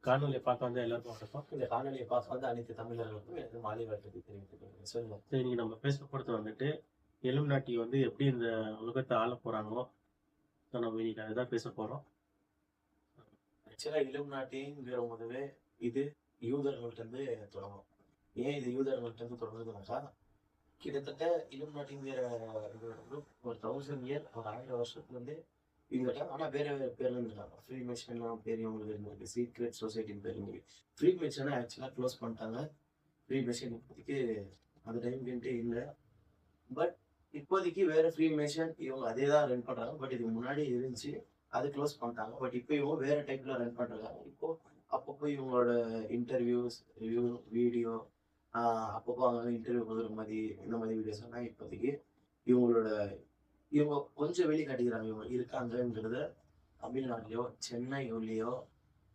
காணொலியை பார்க்க வந்து எல்லாருக்கும் வணக்கம். இந்த காணொலியை பார்க்க வந்து அனைத்து தமிழர்களுக்கும் எனது மாலை வணக்கத்தை தெரிவித்துக் கொள்கிறேன். சொல்லுங்க. சரி, இன்னைக்கு நம்ம பேச போறது வந்துட்டு எலுமினாட்டி வந்து எப்படி இந்த உலகத்தை ஆள போறாங்களோ, ஸோ நம்ம இன்னைக்கு அதுதான் பேச போறோம். ஆக்சுவலா இலுமினாட்டிங்கிற முதவே இது யூதர்கள்ட்ட இருந்து தொடங்கும். ஏன் இது யூதர்கள்ட்ட இருந்து தொடங்குதுனாக்கா, கிட்டத்தட்ட இலுமினாட்டிங்கிற குரூப் ஒரு 1000 இயர் ஒரு 1000 வருஷத்துல இருந்து இவங்க ஆனா வேற வேற பேர்ல இருந்தாங்க. ஃப்ரீ மேஷன்லாம் பேர் இவங்களுக்கு இருந்திருக்கு. சீக்ரெட் சொசைட்டின்னு பேர் இருந்திருக்கு. ஃப்ரீ மேஷனை ஆக்சுவலா க்ளோஸ் பண்ணிட்டாங்க. ஃப்ரீ மேஷன் இப்போதைக்கு அந்த டைம்க்கு இல்லை. பட் இப்போதைக்கு வேற ஃப்ரீ மேஷன் இவங்க அதே தான் ரன் பண்றாங்க. பட் இதுக்கு முன்னாடி இருந்துச்சு, அது க்ளோஸ் பண்ணிட்டாங்க. பட் இப்போ இவங்க வேற டைப்ல ரன் பண்றாங்க. இப்போ அப்பப்போ இவங்களோட இன்டர்வியூஸ், ரிவ்யூ, வீடியோ, அப்பப்போ அவங்க இன்டர்வியூ கொடுக்குற மாதிரி இந்த மாதிரி வீடியோஸ் எல்லாம் இப்போதைக்கு இவங்களோட இவங்க கொஞ்சம் வெளிக்காட்டிக்கிறாங்க. இவங்க இருக்காங்கங்கிறத தமிழ்நாட்டிலையோ சென்னையிலையோ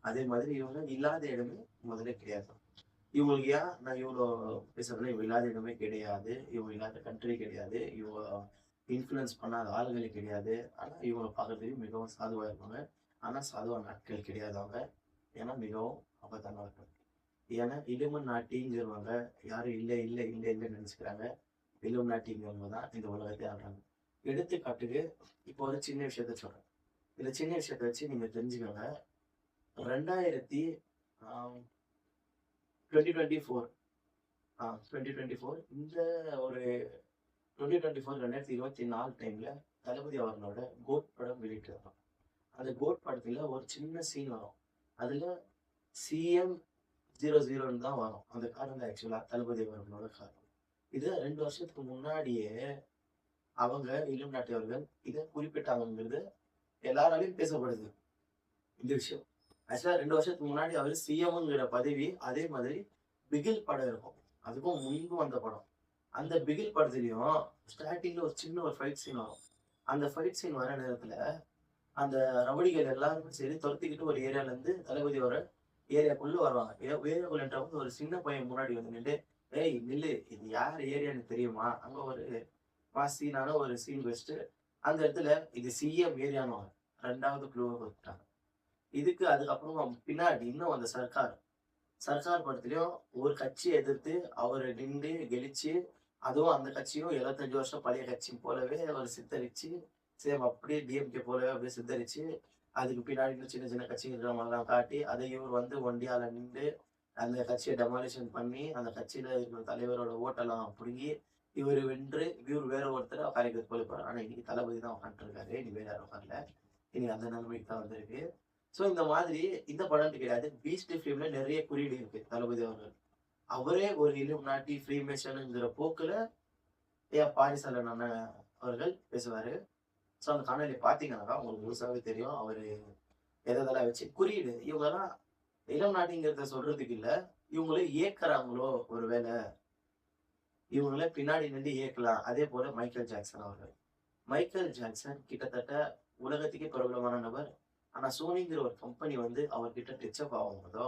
அதே மாதிரி இவங்க இல்லாத இடமே முதல்ல கிடையாது. இவங்களுக்கு ஏன் நான் இவ்வளோ பேசுறதுல இவங்க இல்லாத இடமே கிடையாது, இவங்க இல்லாத கண்ட்ரி கிடையாது, இவங்க இன்ஃப்ளூயன்ஸ் பண்ணாத ஆளுங்களே கிடையாது. ஆனால் இவங்களை பார்க்கறதுக்கு மிகவும் சாதுவாக இருப்பாங்க. ஆனால் சாதுவான நாட்கள் கிடையாது அவங்க. ஏன்னா மிகவும் ஆபத்தானவர்கள். ஏன்னா இலுமன் நாட்டிங்கிறவங்க யாரும் இல்லை இல்லை இல்லை இல்லைன்னு நினைச்சுக்கிறாங்க. இலுமன் நாட்டிங்கிறவங்க தான் இந்த உலகத்தை ஆடுறாங்க. எடுத்துக்காட்டுக்கு இப்போ ஒரு சின்ன விஷயத்த சொல்றேன். இந்த சின்ன விஷயத்த வச்சு நீங்க தெரிஞ்சுக்கோங்க. 2024 இந்த ஒரு 2024 டைம்ல தளபதி அவர்களோட கோட் படம் வெளியிட்டிருக்காங்க. அந்த கோட் படத்துல ஒரு சின்ன சீன் வரும். அதுல CM00 தான் வரும். அந்த கார் வந்து ஆக்சுவலா தளபதி அவர்களோட கார். இது 2 வருஷத்துக்கு முன்னாடியே அவங்க இலுமினாட்டி அவர்கள் இதை குறிப்பிட்டாங்கிறது எல்லாராலையும் பேசப்படுது. இந்த விஷயம் ஆக்சுவலா 2 வருஷத்துக்கு முன்னாடி அவர் சிஎம்ங்கிற பதவி அதே மாதிரி பிகில் படம் இருக்கும். அதுக்கும் முன்பு வந்த படம். அந்த பிகில் படத்துலயும் ஸ்டார்டிங்ல ஒரு சின்ன ஒரு ஃபைட் சீன் வரும். அந்த ஃபைட் சீன் வர நேரத்துல அந்த ரவுடிகள் எல்லாருமே சரி துரத்திக்கிட்டு ஒரு ஏரியால இருந்து தளபதியோட ஏரியாக்குள்ள வருவாங்க. ஏரியாக்குள்ளன்றவங்க ஒரு சின்ன பையன் முன்னாடி வந்து நின்று, ஏய் நில்லு, இது யார் ஏரியான்னு தெரியுமா? அங்க ஒரு சீனான ஒரு சீன் வச்சுட்டு அந்த இடத்துல இது சிஎம் ஏரியானு 2வது க்ளூவை கொடுத்துட்டாங்க. இதுக்கு அதுக்கப்புறமா பின்னாடி இன்னும் அந்த சர்க்கார் படத்துலயும் ஒரு கட்சியை எதிர்த்து அவர் நின்று கெலிச்சு, அதுவும் அந்த கட்சியும் 75 வருஷம் பழைய கட்சி போலவே அவர் சித்தரிச்சு, சேம் அப்படியே டிஎம்கே போலவே அப்படியே சித்தரிச்சு, அதுக்கு பின்னாடி சின்ன சின்ன கட்சிகள் இருக்கிற மாதிரிலாம் காட்டி, அதை இவர் வந்து ஒண்டியால நின்று அந்த கட்சியை டெமாலிஷன் பண்ணி அந்த கட்சியில இருக்கிற தலைவரோட ஓட்டெல்லாம் பிடுங்கி இவர் வென்று இவர் வேற ஒருத்தர் உட்காரிக்கிறது போல போறாரு. ஆனா இன்னைக்கு தளபதி தான் உட்காந்துட்டு இருக்காரு. இனி வேற யாரும் உட்காரல. இன்னைக்கு அந்த நிலைமைக்கு தான் வந்திருக்கு. ஸோ இந்த மாதிரி இந்த படம் கிடையாது. பீஸ்ட் ஃபிலிம்ல நிறைய குறியீடு இருக்கு தளபதி அவர்கள். அவரே ஒரு இலுமினாட்டி ஃப்ரீ மேஷனுங்கிற போக்குல பாரிசாலன் அண்ணன் அவர்கள் பேசுவாரு. ஸோ அந்த காணொலி பார்த்தீங்கன்னாக்கா உங்களுக்கு முழுசாவே தெரியும். அவரு எதெல்லாம் வச்சு குறியீடு இவங்கெல்லாம் இலுமினாட்டிங்கிறத சொல்றதுக்கு இல்லை, இவங்களே ஏற்கிறாங்களோ ஒரு வேலை, இவங்கள பின்னாடி நின்று இயக்கலாம். அதே போல மைக்கேல் ஜாக்சன் அவர்கள். மைக்கேல் ஜாக்சன் கிட்டத்தட்ட உலகத்துக்கே பிரபலமான நபர். ஆனா சோனிங்கிற ஒரு கம்பெனி வந்து அவர்கிட்ட டச்சப் ஆகும் போதோ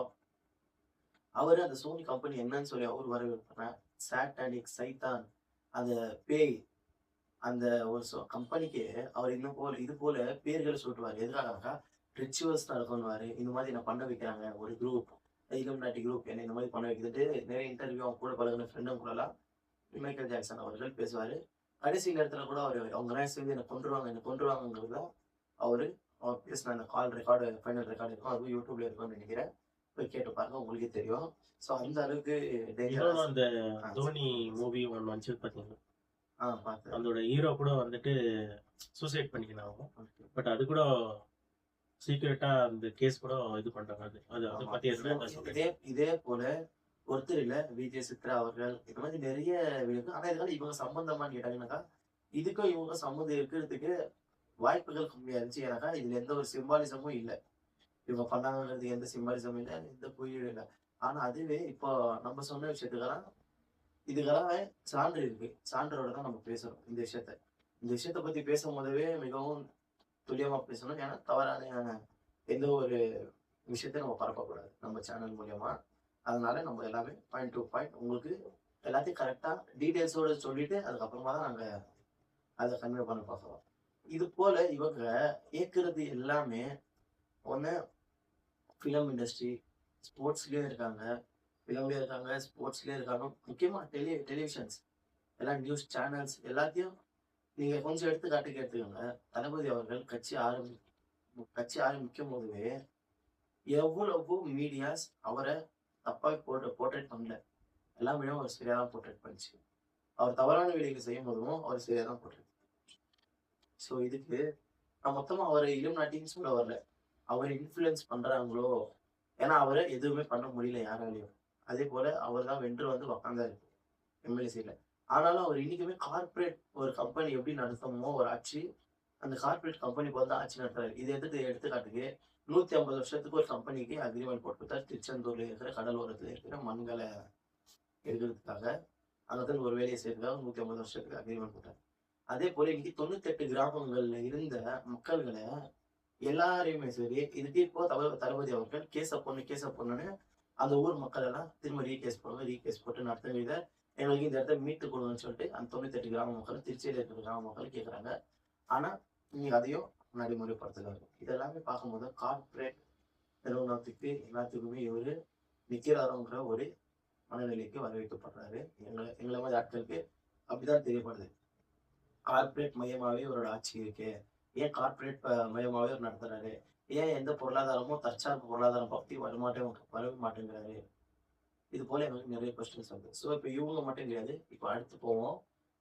அவரு அந்த சோனி கம்பெனி என்னன்னு சொல்லி அவர் வரவேற்பான சாட்டானிக் சைத்தான் அந்த பேய் அந்த ஒரு கம்பெனிக்கு அவர் இன்னும் போல இது போல பேர்களை சொல்லுவார். எதுக்காகக்கா ரிச்சுவல்ஸ் நடக்கும்னுவாரு. இந்த மாதிரி நான் பண்ண வைக்கிறாங்க ஒரு குரூப், இலுமினாட்டி குரூப் என்ன இந்த மாதிரி பண்ண வைக்கிறது. நிறைய இன்டர்வியூ அவங்க கூட பழகின ஃப்ரெண்டும் கூடலாம் மைக்கேல் ஜாக்சன் அவர்கள் பேசுவாரு. கடைசி நேரத்துல கூட அவங்க எல்லாம் சேர்ந்து என்ன கொண்டுருவாங்கிறது அவர் பேசின அந்த கால் ரெக்கார்டு, ஃபைனல் ரெக்கார்டு இருக்கும். அதுவும் யூடியூப்ல இருக்கும்னு நினைக்கிறேன். போய் கேட்டு பாருங்க, உங்களுக்கே தெரியும். ஸோ அந்த அளவுக்கு அந்த தோனி மூவி ஒன்று வந்துச்சு பார்த்தீங்கன்னா, பார்த்தேன். அதோட ஹீரோ கூட வந்துட்டு சூசைட் பண்ணிக்கிறாங்க. பட் அது கூட சீக்கிரட்டா அந்த கேஸ் கூட இது பண்றாங்க. அது அதை பத்தி இதே போல ஒருத்தர் இல்ல, விஜய் சித்ரா அவர்கள் இந்த மாதிரி நிறைய இருக்கு. ஆனா இதனால இவங்க சம்பந்தமான்னு கேட்டாங்கன்னாக்கா இதுக்கும் இவங்க சம்மந்தம் இருக்கிறதுக்கு வாய்ப்புகள் கம்மியா இருந்துச்சு. ஏன்னாக்கா இதுல எந்த ஒரு சிம்பாலிசமும் இல்லை. இவங்க பண்ணாங்கிறது எந்த சிம்பாலிசமும் இல்லை, எந்த குறியீடும் இல்லை. ஆனா அதுவே இப்போ நம்ம சொன்ன விஷயத்துக்கெல்லாம் இதுக்கெல்லாம் சான்று இருக்கு. சான்றோட தான் நம்ம பேசணும் இந்த விஷயத்த பத்தி பேசும் போதவே மிகவும் துல்லியமா பேசணும். ஏன்னா தவறான எந்த ஒரு விஷயத்தையும் நம்ம பரப்பக்கூடாது நம்ம சேனல் மூலியமா. அதனால நம்ம எல்லாமே பாயிண்ட் டு பாயிண்ட் உங்களுக்கு எல்லாத்தையும் கரெக்டா டீடைல்ஸோட சொல்லிட்டு அதுக்கப்புறமா தான் நாங்க அதை கன்வே பண்ண பார்க்கலாம். இது போல இவங்க ஏற்கிறது எல்லாமே ஒன்று ஃபிலிம் இண்டஸ்ட்ரி, ஸ்போர்ட்ஸ்லயும் இருக்காங்க, ஃபிலிம்லயும் இருக்காங்க, ஸ்போர்ட்ஸ்லயும் இருக்காங்க. முக்கியமா டெலிவிஷன்ஸ் எல்லாம் நியூஸ் சேனல்ஸ் எல்லாத்தையும் நீங்க கொஞ்சம் எடுத்துக்காட்டுக்கு எடுத்துக்கோங்க. தளபதி அவர்கள் கட்சி ஆரம்பிக்கும் போதுவே எவ்வளவு மீடியாஸ் அவரை தப்பா போர்ட்ரேட் பண்ணல. எல்லா மீடியாவும் அவர் சரியா தான் போர்ட்ரேட் பண்ணிச்சு. அவர் தவறான வேலைகளை செய்யும் போதும் அவர் சரியா தான் போர்ட்ரேட். ஸோ இதுக்கு நான் மொத்தமா அவரை இலுமினாட்டின்னு சொல்ல வரல. அவர் இன்ஃப்ளூயன்ஸ் பண்றாங்களோ, ஏன்னா அவரை எதுவுமே பண்ண முடியல யாராலையும். அதே போல அவர் தான் வென்று வந்து உக்காந்தாரு எம்எல்ஏசியில. ஆனாலும் அவர் இன்னைக்குமே கார்பரேட் ஒரு கம்பெனி எப்படி நடத்தணுமோ ஒரு ஆட்சி, அந்த கார்பரேட் கம்பெனிக்கு வந்து ஆட்சி நடத்துறாரு. இது எடுத்துக்காட்டுக்கு 150 வருஷத்துக்கு ஒரு கம்பெனிக்கு அக்ரிமெண்ட் போட்டு கொடுத்தாரு. திருச்செந்தூர்ல இருக்கிற கடலோரத்துல இருக்கிற மண்களை எடுக்கிறதுக்காக, அங்கதான் ஒரு வேலையை செய்யறதுக்காக 150 வருஷத்துக்கு அக்ரிமெண்ட் போட்டார். அதே போல இன்னைக்கு 98 கிராமங்கள்ல இருந்த மக்கள்களை எல்லாரையுமே சரி, இதுக்கு இப்போ தளபதி அவர்கள் கேஸ பொண்ணுன்னு அந்த ஊர் மக்கள் எல்லாம் திரும்ப ரீகேஸ் போட்டு நடத்த இதை எங்களுக்கு இந்த இடத்த மீட்டு கொடுங்கன்னு சொல்லிட்டு அந்த 98 கிராம மக்கள், திருச்சியில இருக்கிற கிராம மக்கள் கேட்கறாங்க. ஆனா நீங்க அதையும் நடைமுறைப்படுத்துறாரு. இதெல்லாமே பார்க்கும்போது கார்பரேட் நிறுவனத்துக்கு எல்லாத்துக்குமே இவரு நிக்கிறாருங்கிற ஒரு மனநிலைக்கு வரவேற்கப்படுறாரு. எங்களை மாதிரி ஆட்களுக்கு அப்படிதான் தெரியப்படுது. கார்பரேட் மையமாவே இவரோட ஆட்சி இருக்கு. ஏன் கார்பரேட் மயமாவே அவர் நடத்துறாரு? ஏன் எந்த பொருளாதாரமும் தற்சார்பு பொருளாதாரம் பத்தி வரவே மாட்டேங்கிறாரு? இது போல எங்களுக்கு நிறைய கொஸ்டின்ஸ் வருது. ஸோ இப்போ இவங்க மட்டும் கிடையாது. இப்போ அடுத்து போவோம்.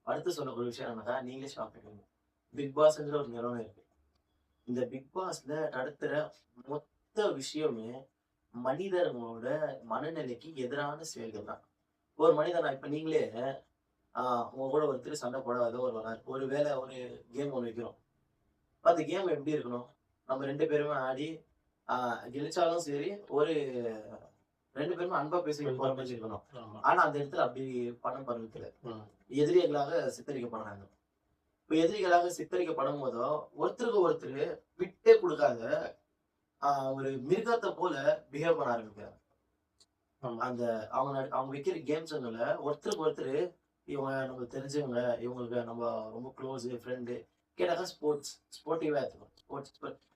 அடுத்து சொல்லக்கூடிய விஷயம் என்னன்னா, நீங்களே ஷாக் பண்ணுவீங்க. பிக் பாஸ்ங்கிற ஒரு நிறுவனம் இருக்கு. இந்த பிக் பாஸ்ல நடத்துற மொத்த விஷயமே மனிதர்களோட மனநிலைக்கு எதிரான செயல்கள் தான். ஒரு மனிதனா இப்ப நீங்களே உங்க கூட ஒருத்தர் சண்டை போடாத ஒரு வேலை ஒரு கேம் ஒன்று வைக்கிறோம். அந்த கேம் எப்படி இருக்கணும்? நம்ம 2 பேருமே ஆடி கெளிச்சாலும் சரி, ஒரு 2 பேருமே அன்பா பேசிக்கணும். ஆனா அந்த இடத்துல அப்படி படம் பருவத்துல எதிரிகளாக சித்தரிக்கப்படுறாங்க. இப்ப எதிரிகளாக சித்தரிக்கப்படும் போதோ ஒருத்தருக்கு ஒருத்தர் விட்டே கொடுக்காத ஒரு மிருகத்தை போல பிஹேவ் பண்ண ஆரம்பிக்கிறாங்க. அந்த அவங்க வைக்கிற கேம்ஸ்ல ஒருத்தருக்கு ஒருத்தர் இவங்க நமக்கு தெரிஞ்சவங்க, இவங்களுக்கு நம்ம ரொம்ப க்ளோஸ் ஃப்ரெண்டு கேட்டாக்கா ஸ்போர்ட்டிவா எடுத்துக்கணும். ஸ்போர்ட்ஸ்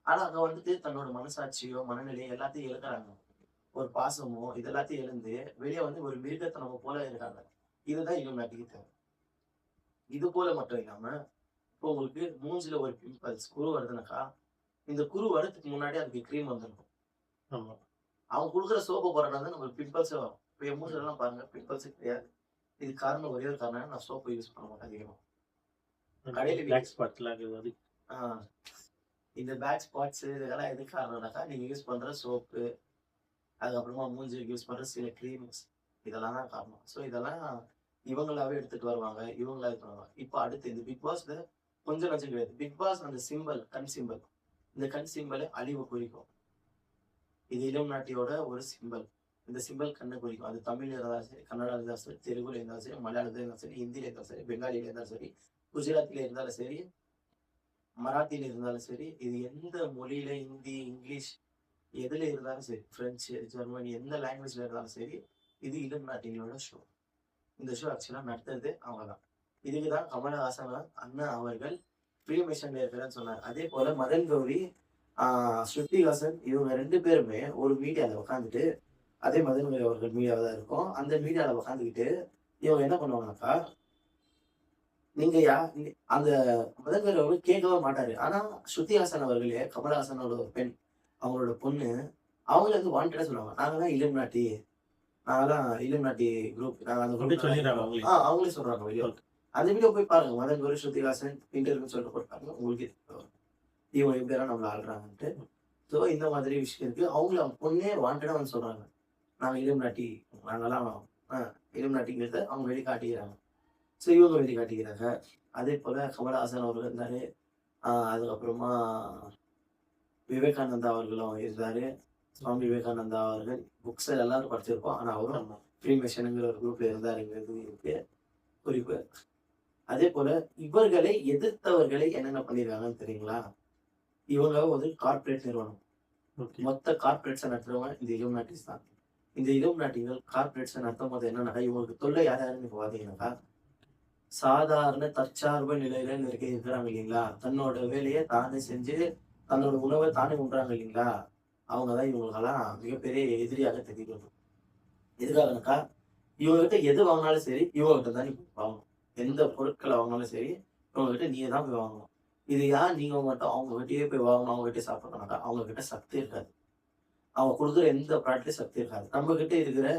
ஆனா அங்க வந்துட்டு தன்னோட மனசாட்சியோ மனநிலையோ எல்லாத்தையும் இழக்கிறாங்க. ஒரு பாசமோ இது எல்லாத்தையும் இழந்து வெளியே வந்து ஒரு மிருகத்தை நம்ம போல இருக்காங்க. இதுதான் இலுமினாட்டிக்கு தேவை. இது போல மட்டும் இல்லாம இப்போ உங்களுக்கு மூஞ்சில ஒரு பிம்பிள்ஸ் குரு வருதுனாக்கா, இந்த குரு வரதுக்கு முன்னாடி அதுக்கு கிரீம் வந்துருக்கும். அவங்க கொடுக்குற சோப்பு போறதுனால தான் நம்மளுக்கு பிம்பிள்ஸே வரும். இப்போ என் மூஞ்சில எல்லாம் பாருங்க பிம்பிள்ஸே கிடையாது. இது காரணம் ஒரே ஒரு காரணம், நான் சோப்பு யூஸ் பண்ண மாட்டேன் அதிகமா. கடையில இந்த பேக் ஸ்பாட்ஸ் இதெல்லாம் எது காரணம்னாக்கா, நீங்க யூஸ் பண்ற சோப்பு, அதுக்கப்புறமா மூஞ்சிக்கு யூஸ் பண்ற சில கிரீம்ஸ், இதெல்லாம் தான் காரணம். ஸோ இதெல்லாம் இவங்களாவே எடுத்துட்டு வருவாங்க, இவங்களா இது பண்ணுவாங்க. இப்போ அடுத்து இந்த பிக் பாஸ்ல கொஞ்சம் நஞ்சம் கிடையாது. பிக் பாஸ் அந்த சிம்பிள், கண் சிம்பிள், இந்த கண் சிம்பிளை அழிவு குறிக்கும். இது இலுமினாட்டியோட ஒரு சிம்பிள். இந்த சிம்பிள் கண்ணை குறிக்கும். அது தமிழ்ல இருந்தாலும் சரி, கன்னடா இருந்தாலும் சரி, தெலுங்குல இருந்தாலும் சரி, மலையாளத்துல இருந்தாலும் சரி, ஹிந்தியில இருந்தாலும் சரி, பெங்காலில இருந்தாலும் சரி, குஜராத்தில இருந்தாலும் சரி, மராத்தியில இருந்தாலும் சரி, இது எந்த மொழியில, ஹிந்தி, இங்கிலீஷ் எதுல இருந்தாலும் சரி, பிரெஞ்சு, ஜெர்மனி எந்த லாங்குவேஜ்ல இருந்தாலும் சரி, இது இலுமினாட்டிகளோட ஷோ. இந்த ஷோ ஆக்சுவலா நடத்துறது அவங்க தான். இதுக்குதான் கமலஹாசன் அண்ணன் அவர்கள் ஃப்ரீ மிஷன்ல இருக்கிறேன்னு சொன்னார். அதே போல மதன் கௌரி, ஸ்ருதிஹாசன் இவங்க 2 பேருமே ஒரு மீடியால உட்காந்துட்டு, அதே மதன் கௌரி அவர்கள் மீடியாவை தான் இருக்கும். அந்த மீடியால உட்காந்துக்கிட்டு இவங்க என்ன பண்ணுவாங்கனாக்கா, நீங்க அந்த மதன் கௌரி அவர்கள் கேட்கவே மாட்டாரு. ஆனா ஸ்ருதிஹாசன் அவர்களே, கமலஹாசனோட ஒரு பெண், அவங்களோட பொண்ணு, அவங்கள வந்து வாண்டடா சொல்லுவாங்க, நாங்கதான் இலுமினாட்டி, நாங்கதான் இலுமினாட்டி குரூப், நாங்க அந்த குரூப் அவங்களே சொல்றாங்க வீடியோ. அந்த வீடியோ போய் பாருங்க, மதன் கௌரி ஸ்ருதிஹாசன் இன்டர்வியூ சொல்லிட்டு போட்டு பாருங்க, உங்களுக்கு இவங்க எப்படியெல்லாம் நம்மள ஆள்றாங்கன்ட்டு. ஸோ இந்த மாதிரி விஷயம் இருக்கு. அவங்கள அவங்க பொண்ணே வாண்டடா வந்து சொல்றாங்க, நாங்க இலுமினாட்டி, நாங்கெல்லாம் இலுமினாட்டிங்கிறத அவங்க வெளிக்காட்டிக்கிறாங்க. ஸோ இவங்க வெளிக்காட்டிக்கிறாங்க. அதே போல கமலஹாசன் அவர்கள் இருந்தாரு. அதுக்கப்புறமா விவேகானந்தா அவர்களும் இருந்தாரு. சுவாமி விவேகானந்தா அவர்கள் புக்ஸ் எல்லாரும் படிச்சிருப்போம். ஆனா அவரும் ஃப்ரீ மிஷனுங்கிற ஒரு குரூப்ல இருந்தாருங்கிறது இருக்கு குறிப்பு. அதே போல இவர்களை எதிர்த்தவர்களை என்னென்ன பண்ணிருக்காங்கன்னு தெரியுங்களா? இவங்க ஒரு கார்பரேட் நிறுவனம். மொத்த கார்பரேட்ஸை நடத்துறவங்க இந்த இலுமினாட்டிஸ் தான். இந்த இலுமினாட்டிகள் கார்பரேட்ஸை நடத்தும் போது என்னன்னாக்கா, இவங்களுக்கு தொல்லை யாருன்னு இப்போ பாத்தீங்கன்னாக்கா, சாதாரண தற்சார்பு நிலையில இருக்கிறாங்க இல்லைங்களா, தன்னோட வேலையை தானே செஞ்சு தன்னோட உணவை தானே உண்றாங்க இல்லைங்களா, அவங்க தான் இவங்களுக்கெல்லாம் மிகப்பெரிய எதிரியாக தெரிகிறது. எதுக்காகனாக்கா இவங்ககிட்ட எது வாங்கினாலும் சரி இவங்ககிட்ட தான் நீ போய் வாங்கணும். எந்த பொருட்களை வாங்கினாலும் சரி இவங்ககிட்ட நீங்க தான் போய் வாங்கணும். இது ஏன் நீங்க மட்டும் அவங்ககிட்டயே போய் வாங்கணும், அவங்ககிட்டயே சாப்பிடணும்னாக்கா அவங்க கிட்ட சக்தி இருக்காது. அவங்க கொடுக்குற எந்த ப்ராடக்ட்லயும் சக்தி இருக்காது. நம்ம கிட்ட இருக்கிற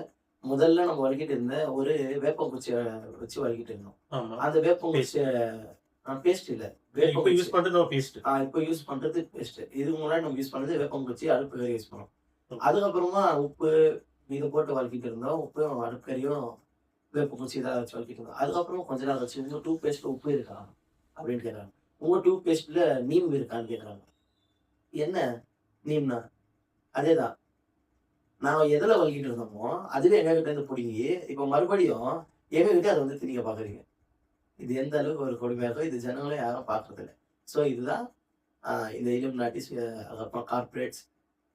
முதல்ல நம்ம வலிக்கிட்டு இருந்த ஒரு வேப்பங்குச்சியை வச்சு வலிக்கிட்டு இருந்தோம். ஆமா. அந்த வேப்பங்குச்சிய பேஸ்ட் இல்ல இப்ப வேப்பங்குச்சி யூஸ் பண்றது பேஸ்ட். இப்போ யூஸ் பண்றது பேஸ்ட். இதுக்கு முன்னாடி நம்ம யூஸ் பண்ணது வேப்பங்குச்சி அடுப்பு கறி யூஸ் பண்ணோம். Okay. அதுக்கப்புறமா உப்பு இதை போட்டு வளர்க்கிட்டு இருந்தோம். உப்பு அடுப்பக்கறியும் வேப்பங்குச்சி இதெல்லாம் வச்சு வளர்க்கிட்டு இருந்தோம். அதுக்கப்புறமா கொஞ்ச நாள் வச்சு உங்க டூத் பேஸ்ட்ல உப்பு இருக்கா அப்படின்னு கேட்கறாங்க. உங்க டூத் பேஸ்ட்ல நீம் இருக்கான்னு கேட்கறாங்க. என்ன நீம்னா அதேதான். நான் எதுல வளர்க்கிட்டு இருந்தோமோ அதுவே எங்க கிட்ட இருந்து பிடிங்கி இப்போ மறுபடியும் எங்க கிட்ட அதை வந்து திணிக்க பாக்குறீங்க. இது எந்த அளவுக்கு ஒரு கொடுமையாக இருக்கும். இது ஜனங்களும் யாரும் பார்க்கறது இல்லை. ஸோ இதுதான் இந்த இலுமினாட்டிஸ். அதுக்கப்புறம்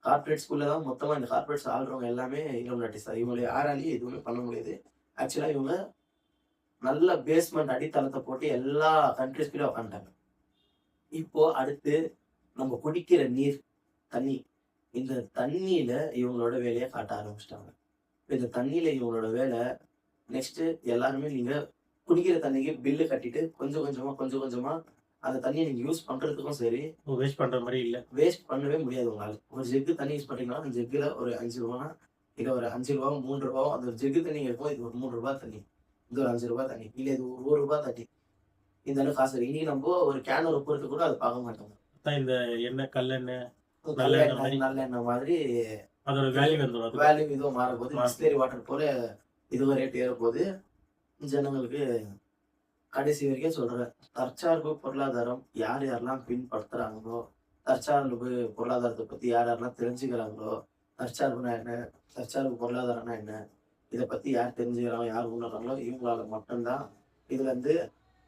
கார்பரேட்ஸ்குள்ள தான் மொத்தமாக இந்த கார்பரேட்ஸ் ஆள்றவங்க எல்லாமே இலுமினாட்டிஸ் தான். இவங்களை யாராலையும் எதுவுமே பண்ண முடியாது. ஆக்சுவலாக இவங்க நல்ல பேஸ்மெண்ட் அடித்தளத்தை போட்டு எல்லா கண்ட்ரிஸ்குள்ளே உட்காந்துட்டாங்க. இப்போ அடுத்து நம்ம குடிக்கிற நீர் தண்ணி, இந்த தண்ணியில இவங்களோட வேலையை காட்ட ஆரம்பிச்சிட்டாங்க. இந்த தண்ணியில இவங்களோட வேலை நெக்ஸ்ட் எல்லாருமே நீங்க குடிக்கிற தண்ணிக்கு பில்லு கட்டிட்டு கொஞ்சம் கொஞ்சமா அந்த தண்ணியை நீங்க யூஸ் பண்றதுக்கும் சரி வேஸ்ட் பண்ற மாதிரி இல்ல. வேஸ்ட் பண்ணவே முடியாது உங்களால. ஒரு ஜெக்கு தண்ணி யூஸ் பண்றீங்கன்னா அந்த ஜெக்குல ஒரு 5 ரூபானா இது ஒரு 5 ரூபா 3 ரூபா அந்த ஒரு ஜெக்கு தண்ணி இருக்கும். இது ஒரு 3 ரூபாய் தண்ணி, இது ஒரு 5 ரூபாய் தண்ணி, இல்ல இது ஒரு 1 ரூபாய் தண்ணி. இந்த அளவுக்கு காசு இருக்கு. இன்னைக்கு நம்ம ஒரு கேன் ஒரு பொறுத்து கூட அதை பார்க்க மாட்டோம். இந்த எண்ணெய் கல்லெண்ணெய் நல்லெண்ணெய் மாதிரி அதோட வேல்யூ வந்துடும். வேல்யூ இதுவும் மாற போகுது. பிஸ்லரி வாட்டர் போல இதுவும் ரேட் ஏற போகுது. ஜனங்களுக்கு கடைசி வரைக்கும் சொல்றேன், தற்சார்பு பொருளாதாரம் யார் யாரெல்லாம் பின்பற்றுறாங்களோ, தற்சார்பு பொருளாதாரத்தை பத்தி யார் யாரெல்லாம் தெரிஞ்சுக்கிறாங்களோ, தற்சார்புனா என்ன, தற்சார்பு பொருளாதாரம்னா என்ன, இதை பத்தி யார் தெரிஞ்சுக்கிறாங்களோ யார் உணர்றாங்களோ இவங்களால மட்டும்தான் இதுல இருந்து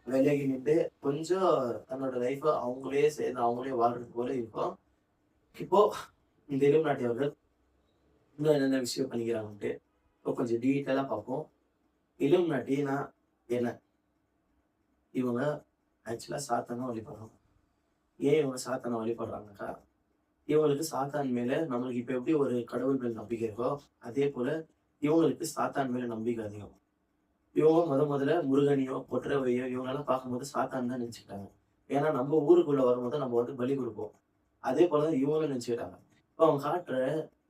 விலகி நின்று கொஞ்சம் தன்னோட லைஃபை அவங்களே சேர்ந்து அவங்களே வாழ்றது போல இருக்கும். இப்போ இந்த இலுமினாட்டியவர்கள் இன்னும் என்னென்ன விஷயம் பண்ணிக்கிறாங்கன்ட்டு இப்போ கொஞ்சம் டீட்டெயிலாக பார்ப்போம். இலுமினாட்டினா என்ன? இவங்க ஆக்சுவலாக சாத்தானை வழிபடுறாங்க. ஏன் இவங்க சாத்தானை வழிபடுறாங்கக்கா, இவங்களுக்கு சாத்தான் மேலே நம்மளுக்கு இப்போ எப்படி ஒரு கடவுள் மேல் நம்பிக்கை இருக்கோ அதே போல இவங்களுக்கு சாத்தான் மேலே நம்பிக்கை அதிகம். இவங்க முதல்ல முருகனையோ பொற்றவையோ இவங்களெல்லாம் பார்க்கும்போது சாத்தான் தான் நினச்சிக்கிட்டாங்க. ஏன்னா நம்ம ஊருக்குள்ள வரும்போது நம்ம வந்து பலி கொடுப்போம். அதே போலதான் இவங்களும் நினைச்சுக்கிட்டாங்க. இப்போ அவங்க காட்டுற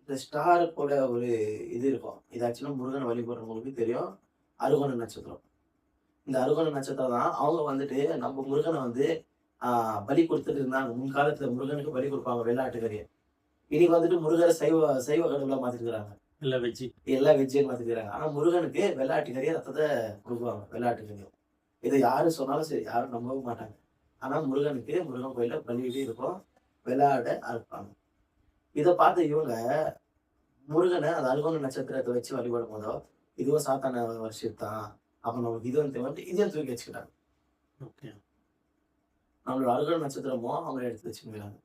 இந்த ஸ்டாரோட ஒரு இது இருக்கும். இது ஆக்சுவலா முருகனை வழிபடுறவங்களுக்கு தெரியும். அருகோண நட்சத்திரம். இந்த அருகோண நட்சத்திரம் தான் அவங்க வந்துட்டு நம்ம முருகனை வந்து பலி கொடுத்துட்டு இருந்தாங்க. முன்காலத்துல முருகனுக்கு பலி கொடுப்பாங்க வெள்ளாட்டுக்கறியை. இன்னைக்கு வந்துட்டு முருகரை சைவ கடவுளா மாத்திருக்கிறாங்க. எல்லாம் வெஜ்ஜின்னு மாத்திக்கிறாங்க. ஆனா முருகனுக்கு வெள்ளாட்டுக்கறியை ரத்தத்தை கொடுக்குவாங்க. வெள்ளாட்டுக்கறியை இதை யாரு சொன்னாலும் சரி யாரும் நம்பவும் மாட்டாங்க. ஆனா முருகனுக்கு முருகன் கோயில பலியிட்டு இருக்கும், விளையாட அறுப்பாங்க. இதை பார்த்து இவங்க முருகனை அந்த அருகோண நட்சத்திரத்தை வச்சு வழிபடும் போதோ இதுவும் சாத்தான வருஷத்தான், அப்ப நமக்கு இதுவும் தேவை இதையும் தூக்கி வச்சுக்கிட்டாங்க. நம்மளோட அருகோண நட்சத்திரமும் அவங்க எடுத்து வச்சுக்கிறாங்க.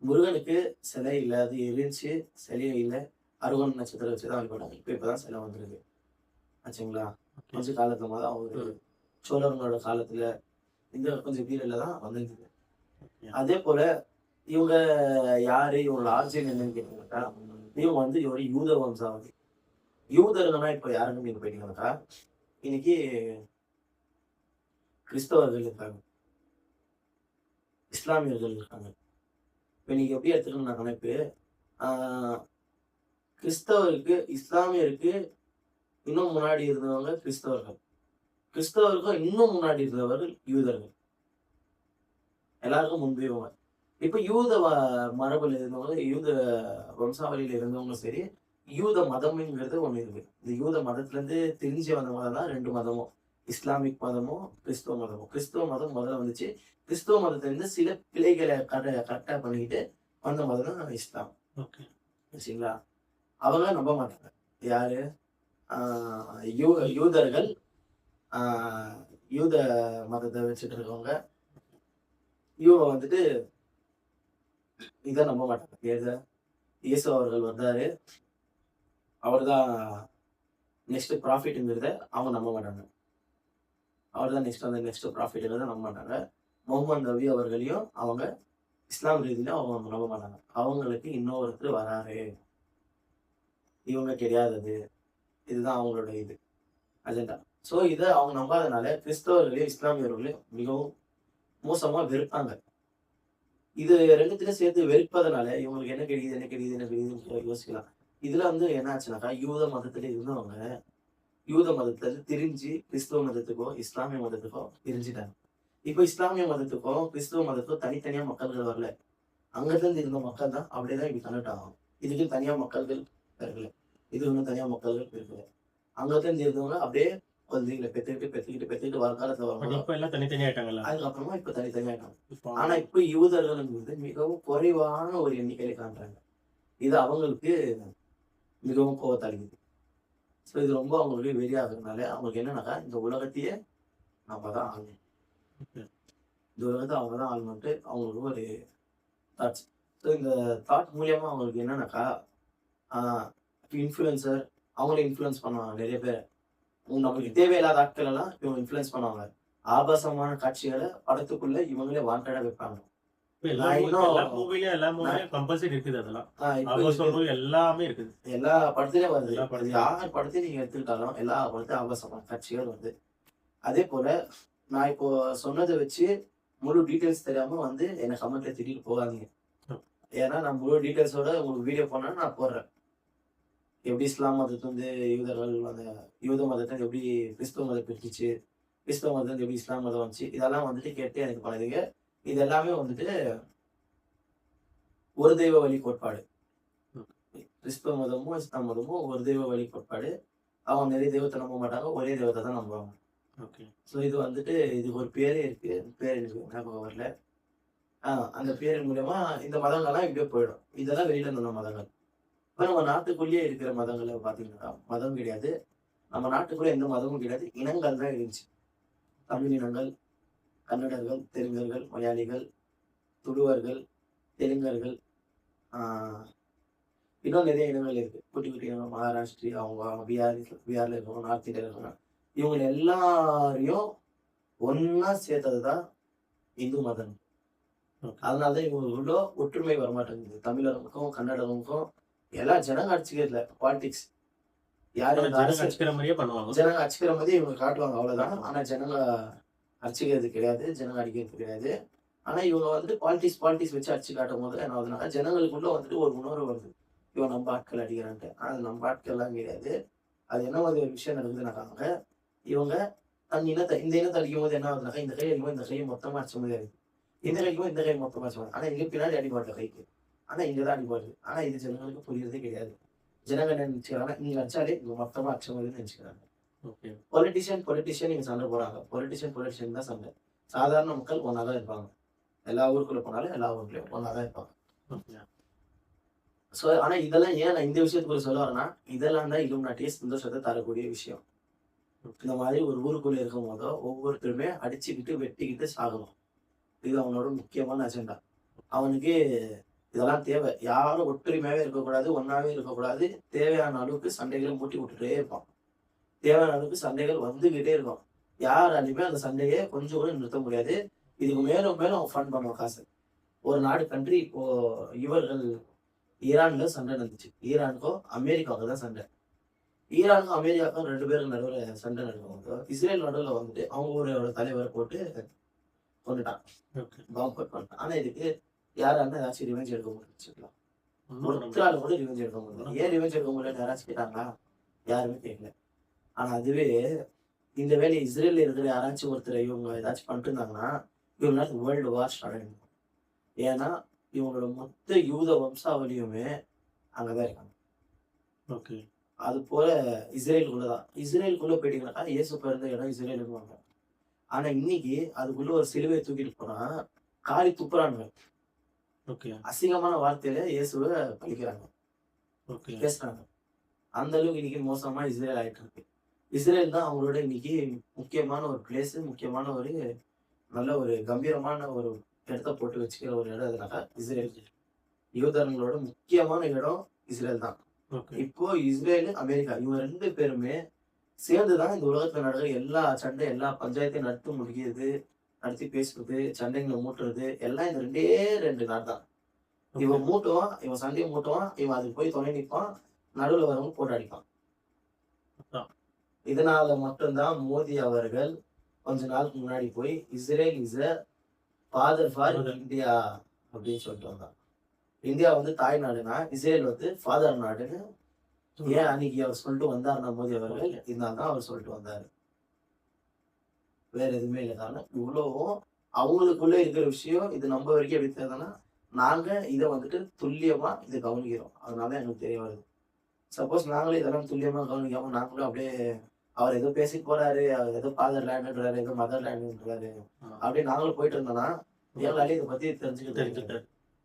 முருகனுக்கு சிலை இல்லை, அது இருந்துச்சு, சிலையே இல்லை, அருகோண நட்சத்திரம் வச்சுதான் வழிபடாங்க. இப்பதான் சிலை வந்துருக்கு ஆச்சுங்களா. கொஞ்சம் காலத்துல தான் அவரு சோழர்களோட காலத்துல இந்த கொஞ்சம் பீரியட்ல தான் வந்திருக்குது. அதே போல இவங்க யாரு, இவங்களோட ஆர்ஜின் என்னன்னு கேட்டீங்கன்னாக்கா இவங்க வந்து ஒரு யூத வம்சாவளி. யூதர்கள்னா இப்ப யாருன்னு நீங்க போயிட்டீங்கன்னாக்கா இன்னைக்கு கிறிஸ்தவர்கள் இருக்காங்க, இஸ்லாமியர்கள் இருக்காங்க. இப்ப நீங்க எப்படி எடுத்துக்கணும் கணக்கு, கிறிஸ்தவருக்கு இஸ்லாமியருக்கு இன்னும் முன்னாடி இருந்தவங்க கிறிஸ்தவர்கள், கிறிஸ்தவருக்கும் இன்னும் முன்னாடி இருந்தவர்கள் யூதர்கள். எல்லாருக்கும் முன்பேவங்க. இப்ப யூத மரபுல இருந்தவங்க, யூத வம்சாவளியில இருந்தவங்க சரி, யூத மதம்ங்கிறது ஒண்ணு இருக்கு. இந்த யூத மதத்துல இருந்து தெரிஞ்சு வந்த மதம் தான் 2 மதமும், இஸ்லாமிக் மதமும் கிறிஸ்துவ மதமும். கிறிஸ்துவ மதம் முதல்ல வந்துச்சு. கிறிஸ்துவ மதத்துல இருந்து சில பிழைகளை கரெக்டா பண்ணிக்கிட்டு வந்த மதம் தான் இஸ்லாம். சரிங்களா. அவங்க நம்ப மாட்டாங்க. யாரு? யூதர்கள் யூத மதத்தை வச்சுட்டு இருக்கவங்க இவங்க வந்துட்டு இதை நம்ப மாட்டாங்க. இயேசு அவர்கள் வந்தாரு, அவர் தான் நெக்ஸ்ட் ப்ராஃபிட்ங்கிறத அவங்க நம்ப மாட்டாங்க. அவர் தான் நெக்ஸ்ட் ப்ராஃபிட்ங்கிறத நம்ப மாட்டாங்க. முகமது நபி அவர்களையும் அவங்க இஸ்லாம் ரீதியில அவங்க நம்ப மாட்டாங்க. அவங்களுக்கு இன்னொருத்தர் வராரு, இவங்க கிடையாதது. இதுதான் அவங்களோட இது அஜெண்டா. ஸோ இத அவங்க நம்பாதனால கிறிஸ்தவர்களையும், இஸ்லாமியர்களையும் மிகவும் மோசமா வெறுப்பாங்க. இது 2த்தையும் சேர்த்து வெறுப்பதனால இவங்களுக்கு என்ன கிடைக்குது, என்ன கிடைக்குது, என்ன கிடைக்குதுன்னு யோசிக்கலாம். இதுல வந்து என்ன ஆச்சுனாக்கா, யூத மதத்துல இருந்தவங்க, யூத மதத்துல திரிஞ்சு கிறிஸ்தவ மதத்துக்கோ, இஸ்லாமிய மதத்துக்கோ பிரிஞ்சுட்டாங்க. இப்ப இஸ்லாமிய மதத்துக்கும், கிறிஸ்தவ மதத்துக்கும் தனித்தனியா மக்கள்கள் வரல. அங்கருந்து இருந்த மக்கள் தான் அப்படியேதான் இப்படி கன்வெர்ட் ஆகும். இதுக்கு தனியா மக்கள்கள் இருக்கல. இது ஒண்ணும் தனியா மக்கள்கள் இருக்கல. அங்கருந்து இருந்தவங்க அப்படியே குழந்தைகளை பெத்துக்கிட்டு வருங்காலத்துல பட் வரும்போது இப்ப எல்லாம் தனித்தனி ஆயிட்டாங்கல்ல. அதுக்கப்புறமா இப்ப தனித்தனியா ஆயிட்டாங்க. இப்போ ஆனா இப்ப யூதர்கள் வந்து மிகவும் குறைவான ஒரு எண்ணிக்கையில காண்றாங்க. இது அவங்களுக்கு மிகவும் கோவத்தை அளிக்குது. ஸோ இது ரொம்ப அவங்களுக்கு வெறியாகிறதுனால அவங்களுக்கு என்னன்னாக்கா, இந்த உலகத்தையே நம்ம தான் ஆளணும். இந்த உலகத்தை அவங்க தான் ஆளணும்ட்டு அவங்களுக்கு ஒரு தாட்ஸ். ஸோ இந்த தாட் மூலியமா அவங்களுக்கு என்னன்னாக்கா, இன்ஃப்ளூயன்சர் அவங்களே இன்ஃப்ளூயன்ஸ் பண்ணுவாங்க நிறைய பேர். நம்மளுக்கு தேவையில்லாத ஆட்கள் எல்லாம் இவங்க இன்ஃப்ளூயன்ஸ் பண்ணுவாங்க. ஆபாசமான காட்சிகளை படத்துக்குள்ள இவங்களே வாண்டடா வைப்பாங்க. இப்ப எல்லா நான் இன்னும் எல்லா மூவிலயும் கம்பல்சரி இருக்குது அதெல்லாம். இப்ப ஆபாசம் movie எல்லாமே இருக்குது. எல்லா படத்துலயும் வருது. எல்லா அது படத்துலயும். யார் படத்தையும் நீங்க எடுத்துக்கிட்டாலும் எல்லா படத்தையும் ஆபாசமான காட்சிகள் வருது. அதே போல நான் இப்போ சொன்னதை வச்சு முழு டீட்டெயில்ஸ் தெரியாம வந்து என்னை கமெண்ட்ல திட்டிட்டு போகாதீங்க. ஏன்னா நான் முழு டீட்டெயில்ஸோட உங்களுக்கு வீடியோ பண்ணா நான் போடுறேன். எப்படி இஸ்லாம் மதத்தை வந்து யூதர்கள் அந்த யூத மதத்தை எப்படி கிறிஸ்தவ மதம் பிரிச்சிச்சு, கிறிஸ்தவ மதத்தை வந்து எப்படி இஸ்லாம் மதம் வந்துச்சு, இதெல்லாம் வந்துட்டு கேட்டு எனக்கு பண்ணாதீங்க. இது எல்லாமே வந்துட்டு ஒரு தெய்வ வழி கோட்பாடு. கிறிஸ்தவ மதமும் இஸ்லாம் மதமும் ஒரு தெய்வ வழி கோட்பாடு. அவங்க நிறைய தெய்வத்தை நம்ப மாட்டாங்க, ஒரே தெய்வத்தை தான் நம்புவாங்க. ஓகே. ஸோ இது வந்துட்டு இதுக்கு ஒரு பேரே இருக்கு. பேர் எனக்கு ஞாபகம் வரல. அந்த பேர் மூலியமா இந்த மதங்கள்லாம் இப்படியே போயிடும். இதெல்லாம் வெளியில இருந்த மதங்கள். இப்ப நம்ம நாட்டுக்குள்ளேயே இருக்கிற மதங்களை பாத்தீங்கன்னா மதம் கிடையாது. நம்ம நாட்டுக்குள்ள எந்த மதமும் கிடையாது. இனங்கள் தான் இருந்துச்சு. தமிழ் இனங்கள், கன்னடர்கள், தெலுங்கர்கள், மலையாளிகள், துளுவர்கள், தெலுங்கர்கள், ஆஹ் இன்னும் நிறைய இனங்கள் இருக்கு. குட்டி குட்டி இனங்கள் மகாராஷ்டிரி, அவங்க பீகார்ல இருக்கவங்க, நார்த் இந்தியால இருக்கவங்க, இவங்க எல்லாரையும் ஒன்னா சேர்த்ததுதான் இந்து மதம். ஓகே. அதனாலதான் இவங்களுக்குள்ள ஒற்றுமை வரமாட்டேங்குது. தமிழர்களுக்கும் கன்னடர்களுக்கும் எல்லாம் ஜனங்க அடிச்சுக்கிறதுல பாலிடிக்ஸ். யாரு ஆனா இந்த ஜனங்க அரசு அடிச்சுக்கிற மாதிரியே பண்ணுவாங்க. ஜனங்க அடிச்சுக்கிற மாதிரி இவங்க காட்டுவாங்க, அவ்வளவுதான். ஆனா ஜனங்க அடிச்சுக்கிறது கிடையாது, ஜனங்க அடிக்கிறது கிடையாது. ஆனா இவங்க வந்துட்டு பாலிடிக்ஸ் வச்சு அடிச்சு காட்டும் போது என்ன ஆகுதுன்னா, ஜனங்களுக்குள்ள வந்துட்டு ஒரு உணர்வு வருது, இவன் நம்ம ஆட்கள் அடிக்கிறான்ட்டு. ஆனா அது நம்ம ஆட்கள் எல்லாம் கிடையாது. அது என்ன மாதிரி ஒரு விஷயம் நடக்குதுன்னாக்காங்க, இவங்க தன் இனத்தை இந்த இனத்தை அடிக்கும் போது என்ன ஆகுதுனாக்கா, இந்த கை அடிக்கும் இந்த கையை மொத்தமா அடிச்ச மாதிரி இருக்கு. இந்த கைக்கும் இந்த கை மொத்தமா அடிச்ச மாதிரி. ஆனா இங்க பின்னாடி அடிபாட்டு கைக்கு, ஆனா இங்கதான் அடிபாடு. ஆனா இது ஜனங்களுக்கு புரியுறதே கிடையாது. ஜனங்க என்ன நினைச்சுக்கிறாங்க, நீங்க அடிச்சாலே இவங்க மொத்தமா அடிச்ச மாதிரி நினைச்சுக்கிறாங்க. ஓகே. பொலிட்டிஷியன் நீங்க சண்டை போறாங்க. பொலிட்டிஷியன் தான் சண்டை. சாதாரண மக்கள் ஒன்னாதான் இருப்பாங்க. எல்லா ஊருக்குள்ள போனாலும் எல்லா ஊர்லயும் ஒன்னாதான் இருப்பாங்க. ஓகே. ஸோ ஆனா இதெல்லாம் ஏன் நான் இந்த விஷயத்துக்குள்ள சொல்ல வரேன்னா, இதெல்லாம் தான் இல்லுமினாட்டியே சந்தோஷத்தை தரக்கூடிய விஷயம். இந்த மாதிரி ஒரு ஊருக்குள்ள இருக்கும் போதோ ஒவ்வொருத்தருமே அடிச்சுக்கிட்டு வெட்டிக்கிட்டு சாகணும். இது அவனோட முக்கியமான அஜெண்டா. அவனுக்கு இதெல்லாம் தேவை. யாரும் ஒற்றுமையாவே இருக்கக்கூடாது, ஒன்னாவே இருக்கக்கூடாது. தேவையான அளவுக்கு சண்டைகளை மூட்டி விட்டுட்டே இருப்பான். தேவையான அளவுக்கு சண்டைகள் வந்துகிட்டே இருக்கும். யாராலையுமே அந்த சண்டையை கொஞ்சம் கூட நிறுத்த முடியாது. இதுக்கு மேலும் மேலும் அவன் ஃபன் பண்ணுவான் காசு. ஒரு நாடு கண்ட்ரி இப்போ இவர்கள் ஈரான்ல சண்டை நடந்துச்சு. ஈரானுக்கும் அமெரிக்காவுக்கு தான் சண்டை. ஈரானுக்கும் அமெரிக்காவுக்கும் 2 பேருக்கு நடுவில் சண்டை நடக்கும்போது இஸ்ரேல் நடுவில் வந்துட்டு அவங்க தலைவரை போட்டு கொண்டுட்டான். ஓகே. பாம்பு போட்டு கொண்டுட்டான். ஆனா இதுக்கு யாராலும் ஏதாச்சும் ரிவெஞ்ச் எடுக்க முடிச்சுக்கலாம். ஒண்ணும் பண்ண முடியாது. ஒருத்தரால கூட ரிவெஞ்ச் எடுக்க முடியல. ஏன் ரிவெஞ்ச் எடுக்க முடியலன்னு யாராச்சும் கேட்டாங்களா? யாருமே கேட்கல. ஆனா அதுவே இந்த வேலையை இஸ்ரேல்ல இருக்கிற யாராச்சும் ஒருத்தர் இவங்க ஏதாச்சும் பண்ணிட்டு இருந்தாங்கன்னா இவங்களால வேர்ல்டு வார் ஸ்டார்ட் ஆகிடும். ஏன்னா இவங்களோட மொத்த யூத வம்சாவளியுமே அங்கதான் இருக்காங்க. ஓகே. அது போல இஸ்ரேலுக்குள்ளதான். இஸ்ரேலுக்குள்ள போயிட்டீங்கன்னாக்கா இயேசு பிறந்த இடம் இஸ்ரேலுக்குவாங்க. ஆனா இன்னைக்கு அதுக்குள்ள ஒரு சிலுவையை தூக்கிட்டு போனா காரி துப்புறானுங்க. ஓகே. அசிங்கமான வார்த்தையில இயேசுவை பழிக்கிறாங்க, ஓகே. பேசுறாங்க. அந்த அளவுக்கு இன்னைக்கு மோசமா இஸ்ரேல் ஆயிட்டு இருக்கு. இஸ்ரேல் தான் அவங்களோட இன்னைக்கு முக்கியமான ஒரு பிளேஸ், முக்கியமான ஒரு நல்ல ஒரு கம்பீரமான ஒரு இடத்த போட்டு வச்சுக்கிற ஒரு இடம் எதுனாக்கா இஸ்ரேல். யூதர்களோட முக்கியமான இடம் இஸ்ரேல் தான். ஓகே. இப்போ இஸ்ரேல், அமெரிக்கா இவங்க 2 பேருமே சேர்ந்துதான் இந்த உலகத்துல நடக்கிற எல்லா சண்டை, எல்லா பஞ்சாயத்தையும் நடத்த முடியுது. நடத்தி பேசுறது, சண்டைங்களை மூட்டுறது எல்லாம் இந்த 2 நாள் தான். இவன் மூட்டுவான், இவன் சண்டைய மூட்டுவான், இவன் அதுக்கு போய் துணை நிப்பான், நடுவுல வரவங்க போட்டு அடிப்பான். அதான். இதனால மட்டும்தான் மோடி அவர்கள் கொஞ்ச நாளுக்கு முன்னாடி போய் Israel is a father for India அப்படின்னு சொல்லிட்டு வந்தான். இந்தியா வந்து தாய் நாடுனா இஸ்ரேல் வந்து ஃபாதர் நாடுன்னு ஏன் அன்னைக்கு அவர் சொல்லிட்டு வந்தாருன்னா மோடி அவர்கள் இதனால தான் அவர் சொல்லிட்டு வந்தாரு. வேற எதுவுமே இல்லை. காரணம் இவ்வளவும் அவங்களுக்குள்ள இருக்கிற விஷயம் இது நம்ம வரைக்கும் எப்படி தெரியுதுன்னா நாங்க இதை வந்துட்டு துல்லியமா இதை கவனிக்கிறோம். அதனால எங்களுக்கு தெரிய வருது. சப்போஸ் நாங்களே இதெல்லாம் துல்லியமா கவனிக்காம நாங்களும் அப்படியே அவர் ஏதோ பேசி போறாரு, அவர் ஏதோ ஃபாதர் லேண்டுன்றாரு, ஏதோ மதர் லேண்டுன்றாரு அப்படியே நாங்களும் போயிட்டு இருந்தோம்னா எங்களாலே இதை பத்தி தெரிஞ்சுக்கிட்டு.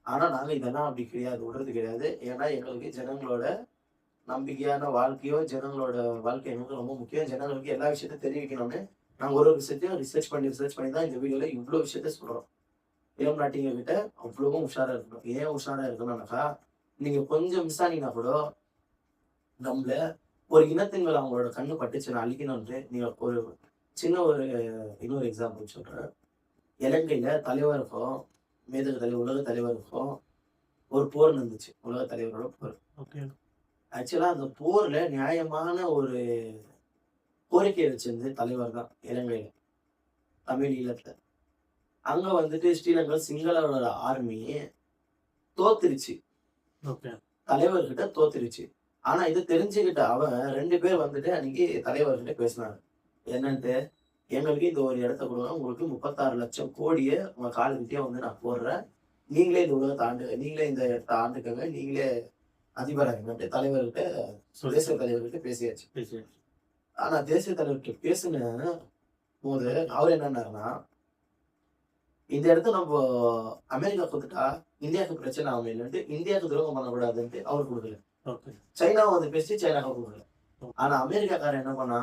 ஆனா நாங்க இதெல்லாம் அப்படி கிடையாது, விடுறது கிடையாது. ஏன்னா எங்களுக்கு ஜனங்களோட நம்பிக்கையான வாழ்க்கையோ ஜனங்களோட வாழ்க்கை எங்களுக்கு ரொம்ப முக்கியம். ஜனங்களுக்கு எல்லா விஷயத்தையும் தெரிவிக்கணும்னு நாங்க ஒரு விஷயத்தையும் ரிசர்ச் பண்ணி தான் இந்த வீடியோல இவ்வளவு விஷயத்த சொல்றோம். இளம் நாட்டிங்க கிட்ட அவ்வளவும் உஷாரா இருக்கணும். ஏன் உஷாரா இருக்கணும்னாக்கா நீங்க கொஞ்சம் மிஸ் ஆனீங்கன்னா கூட நம்மள ஒரு இனத்தின் மேல அவங்களோட கண்ணு பட்டுச்சு அழிக்கணும்னு நீங்க ஒரு சின்ன ஒரு இன்னொரு எக்ஸாம்பிள் சொல்றேன். இலங்கையில தலைவருக்கும் மேதக தலைவர் உலக தலைவருக்கும் ஒரு போர் நடந்துச்சு. உலக தலைவரோட போர். ஆக்சுவலா அந்த போர்ல நியாயமான ஒரு கோரிக்கை வச்சிருந்து தலைவர் தான் இலங்கையில தமிழ் ஈழத்துல. அங்க வந்துட்டு ஸ்ரீலங்கா சிங்களோட ஆர்மி தோத்துருச்சு, தலைவர்கிட்ட தோத்துருச்சு. ஆனா இது தெரிஞ்சுக்கிட்ட அவன் 2 பேர் வந்துட்டு அன்னைக்கு தலைவர்கிட்ட பேசினாங்க. என்னன்ட்டு எங்களுக்கு இந்த ஒரு இடத்த கொடுங்க, உங்களுக்கு 36 லட்சம் கோடியை உங்க காலகிட்டே வந்து நான் போடுறேன், நீங்களே இந்த உலகத்தை நீங்களே இந்த இடத்த ஆண்டுக்கங்க, நீங்களே அதிபராக தலைவர்கிட்ட தேசிய தலைவர்கிட்ட பேசியாச்சு. ஆனா தேசிய தலைவர்கிட்ட பேசின போது அவர் என்னன்னாருன்னா இந்த இடத்த நம்ம அமெரிக்கா கொடுத்துட்டா இந்தியாவுக்கு பிரச்சனை ஆகும் இல்லைன்ட்டு இந்தியாவுக்கு துரோகம் பண்ணக்கூடாதுன்ட்டு அவர் கொடுக்கல. சைனாவை வந்து பேசி சைனாவுக்கு கொடுக்கல. ஆனா அமெரிக்காக்காரன் என்ன பண்ணா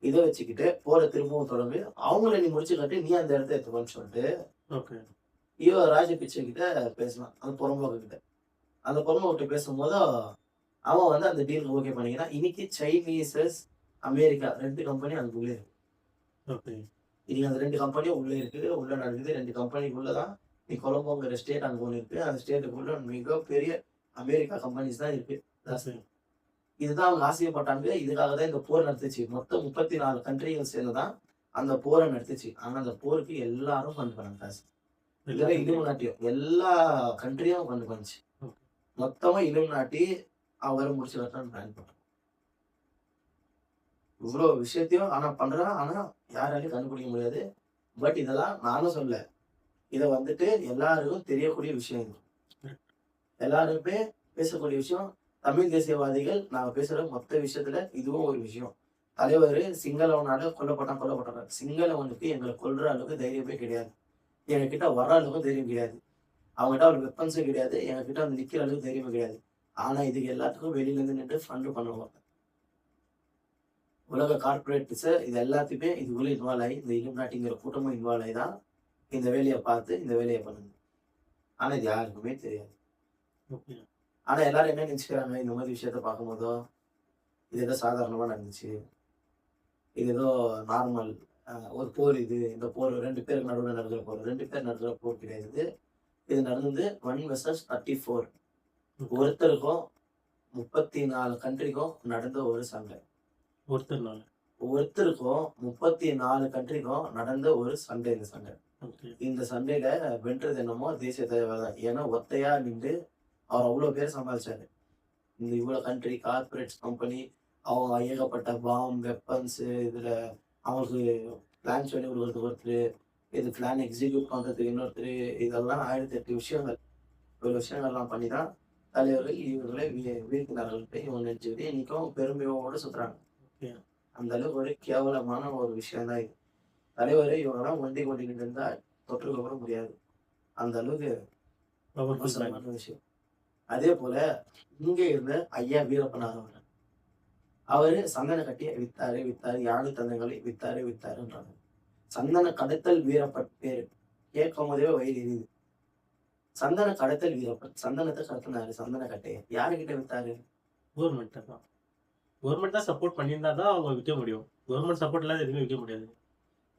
இதை வச்சுக்கிட்டு போற திரும்பவும் தொடர்ந்து அவங்கள நீ முடிச்சு காட்டி நீ அந்த இடத்த எடுத்துக்கோன்னு சொல்லிட்டு ராஜபிச்சை கிட்ட பேசினான். அந்த புறம்போக்கு கிட்ட அந்த புறம்போக்கிட்ட பேசும்போது அவன் வந்து அந்த டீலுக்கு ஓகே பண்ணிக்கினா இன்னைக்கு சைனீசஸ் அமெரிக்கா 2 கம்பெனி அதுக்குள்ளே இருக்கு. இன்னைக்கு அந்த 2 கம்பெனியும் உள்ளே இருக்குது, உள்ள நடக்குது. 2 கம்பெனிக்குள்ளதான் நீ கொலம்போங்கிற ஸ்டேட் அங்கே ஒன்று இருக்கு. அந்த ஸ்டேட்டுக்குள்ள மிகப்பெரிய அமெரிக்கா கம்பெனிஸ் தான் இருக்கு. இதுதான் அவங்க ஆசைப்பட்டாங்க. இதுக்காக தான் இந்த போர் நடத்துச்சு. மொத்தம் 34 கண்ட்ரிகள் சேர்ந்துதான் அந்த போரை நடத்துச்சு. ஆனா அந்த போருக்கு எல்லாரும் ஃபண்ட் பண்ணாங்க காசு. இதுல இலுமினாட்டியும் எல்லா கண்ட்ரியும் ஃபண்ட் பண்ணுச்சு. மொத்தமா இலுமினாட்டி அவரை முடிச்சு வரட்டான்னு பிளான் பண்றான். இவ்வளவு விஷயத்தையும் ஆனா பண்றான். ஆனா யாராலையும் கண்டுபிடிக்க முடியாது. பட் இதெல்லாம் நானும் சொல்ல, இதை வந்துட்டு எல்லாருக்கும் தெரியக்கூடிய விஷயம். எல்லாருமே பேசக்கூடிய விஷயம். தமிழ் தேசியவாதிகள் நாங்க பேசுற மொத்த விஷயத்துல இதுவும் ஒரு விஷயம். தலைவர் சிங்களவனால கொல்லப்பட்டாங்க. சிங்களவனுக்கு எங்களை கொல்ற அளவுக்கு தைரியமே கிடையாது. எங்க கிட்ட வர அளவுக்கு தைரியம் கிடையாது. அவங்ககிட்ட ஒரு வெப்பன்ஸும் கிடையாது. எங்க கிட்ட வந்து நிக்கிற அளவுக்கு தைரியமே கிடையாது. ஆனா இதுக்கு எல்லாத்துக்கும் வெளியில இருந்து நின்று ஃபண்ட் பண்ணுவாங்க. உலக கார்பரேட்ஸ் இது எல்லாத்தையுமே இதுக்குள்ள இன்வால்வ் ஆகி இந்த இலுமினாட்டிங்கிற கூட்டமும் இன்வால்வ் ஆகி தான் இந்த வேலையை பார்த்து இந்த வேலையை பண்ணுது. ஆனா இது யாருக்குமே தெரியாது. ஆனா எல்லாரும் என்ன நினைச்சுக்கிறாங்க, இந்த மாதிரி விஷயத்த பார்க்கும்போதோ இது ஏதோ சாதாரணமா நடந்துச்சு, இது ஏதோ நார்மல் ஒரு போர், இந்த போர் 2 பேருக்கு நடுவில் நடக்கிற போர், 2 பேர் நடக்கிற போர் கிடையாது. இது நடந்தது 1 vs 34. ஒருத்தருக்கும் 34 கண்ட்ரிக்கும் நடந்த ஒரு சண்டை. ஒருத்தருக்கும் 34 கண்ட்ரிக்கும் நடந்த ஒரு சண்டை. இந்த சண்டையில வென்றது என்னமோ தேசிய தலைவர் தான். ஏன்னா ஒத்தையா நின்று அவர் அவ்வளவு பேர் சமாளிச்சாரு. இந்த இவ்வளவு கண்ட்ரி கார்பரேட் கம்பெனி அவங்க ஏகப்பட்ட பாம் வெப்பன்ஸ் இதுல அவங்களுக்கு பிளான் சொல்லி கொடுக்கறதுக்கு ஒருத்தர், இது பிளான் எக்ஸிக்யூட் பண்றதுக்கு இன்னொருத்தர், இதெல்லாம் 1008 விஷயங்கள் இவ்வளவு விஷயங்கள்லாம் பண்ணி தான் தலைவர்கள் இவர்களை வீழ்த்தினார்கள். இவங்க நினைச்சுக்கிட்டு இன்னைக்கும் பெருமையோடு சுத்துறாங்க. அந்த அளவுக்கு ஒரு கேவலமான ஒரு விஷயம் தான் இது. தலைவரை இவங்கெல்லாம் ஒண்டி கொண்டிட்டு இருந்தா தொற்றுக்க கூட முடியாது. அந்த அளவுக்கு மோசமான விஷயம். அதே போல இங்க இருந்த ஐயா வீரப்பனார் அவரு சந்தன கட்டிய வித்தாரு, யானை தந்தங்களை வித்தாருன்றாங்க. சந்தன கடத்தல் வீரப்பன் பேரு கேட்கும் போதே வயிறு எரியுது. சந்தன கடத்தல் வீரப்பன் சந்தனத்தை கடத்தினாரு. சந்தன கட்டைய யாருக்கிட்ட வித்தாரு? கவர்மெண்ட் தான் சப்போர்ட் பண்ணியிருந்தா தான் அவங்க விற்க முடியும். கவர்மெண்ட் சப்போர்ட் இல்லாத எதுவுமே விற்க முடியாது.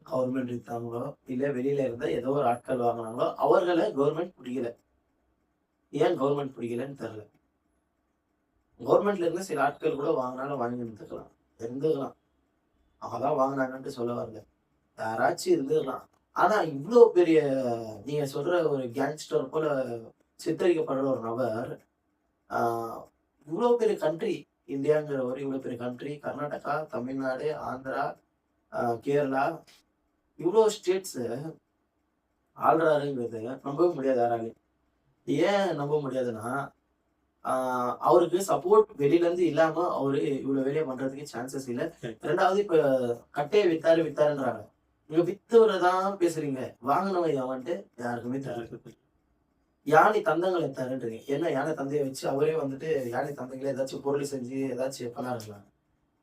கவர்மெண்ட் வித்தாங்களோ இல்ல வெளியில இருந்த ஏதோ ஒரு ஆட்கள் வாங்கினாங்களோ அவர்களை கவர்மெண்ட் பிடிக்கல. ஏன் கவர்மெண்ட் பிடிக்கலன்னு தெரியல. கவர்மெண்ட்ல இருந்து சில ஆட்கள் கூட வாங்கினாலும் வாங்கி இருந்துக்கலாம், இருந்துக்கலாம். அவங்கதான் வாங்கினாங்கன்ட்டு சொல்ல வரல. யாராச்சும் இருந்துக்கலாம். ஆனா இவ்வளவு பெரிய நீங்க சொல்ற ஒரு கேங்ஸ்டர் போல சித்தரிக்கப்படுற ஒரு நபர் ஆஹ் இவ்வளவு பெரிய கண்ட்ரி, இந்தியாங்கிற ஒரு இவ்வளவு பெரிய கண்ட்ரி, கர்நாடகா, தமிழ்நாடு, ஆந்திரா, கேரளா, இவ்வளவு ஸ்டேட்ஸ் ஆள்றாருங்கிறது நம்பவே முடியாது யாராலையும். ஏன் நம்ப முடியாதுன்னா அவருக்கு சப்போர்ட் வெளியில இருந்து இல்லாம அவரு இவ்வளவு வேலையை பண்றதுக்கு சான்சஸ் இல்ல. ரெண்டாவது இப்ப கட்டையை வித்தாருன்றாங்க. நீங்க வித்தவரைதான் பேசுறீங்க, வாங்கினவன் அவன்ட்டு யாருக்குமே தெரியல. யானை தந்தங்கள் எடுத்தாருன்றீங்க. என்ன யானை தந்தையை வச்சு அவரே வந்துட்டு யானை தந்தைகளை ஏதாச்சும் பொருள் செஞ்சு ஏதாச்சும் பண்ணாருங்களா?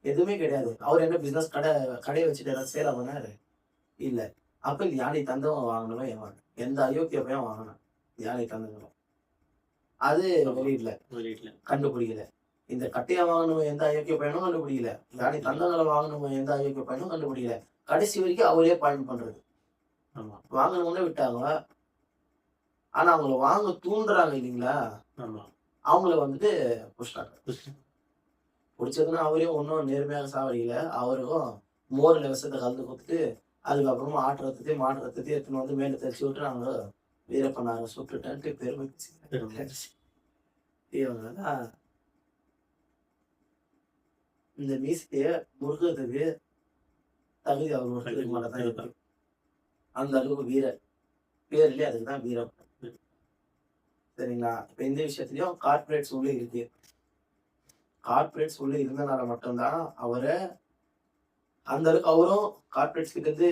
எதுவுமே கிடையாது. அவர் என்ன பிசினஸ் கடையை வச்சுட்டு ஏதாச்சும் சேலை பண்ணாரு? இல்ல. அப்ப இந்த யானை தந்தவன் வாங்கினவன் எவன்? எந்த அயோக்கிய பையன் வாங்கினான் யானை தந்தங்களும்? அது வெளியிடல, கண்டுபிடிக்கல. இந்த கட்டையை வாங்கணும் எந்த அயோக்கிய பையனும் கண்டுபிடிக்கல. யானை தந்தங்களை வாங்கணும் எந்த அயோக்கிய பையனும் கண்டுபிடிக்கல. கடைசி வரைக்கும் அவரே பாயிண்ட் பண்றது. வாங்கணும்னே விட்டாங்க. ஆனா அவங்கள வாங்க தூண்டுறாங்க இல்லைங்களா, அவங்கள வந்துட்டு புடிச்சிட்டாங்க. பிடிச்சதுன்னா அவரே ஒன்றும் நேர்மையாக சாவடிக்கல. அவருக்கும் மோரில் விஷத்தை கலந்து கொடுத்துட்டு அதுக்கப்புறமா ஆட்டுறதுக்கு மாட்டுறதுக்கு எடுத்துன்னு வந்து மேலே தச்சு விட்டு நாங்க வீரப்பனாரை சுட்டுட்டேன்ட்டு பெருமை இவங்கதான் இந்த மீசைய முருகத்துக்கு தகுதி அவர் ஒருத்தருக்கு மட்டும்தான் இருக்கு. அந்த அளவுக்கு வீரர் பேர்லயே அதுக்குதான் வீரம். சரிங்களா? இப்ப இந்த விஷயத்துலயும் கார்பரேட்ஸ் உள்ள இருக்கு. கார்பரேட்ஸ் உள்ள இருந்தனால மட்டும்தான் அவரை அந்த அளவுக்கு அவரும் கார்பரேட்ஸ் கிட்ட இருந்து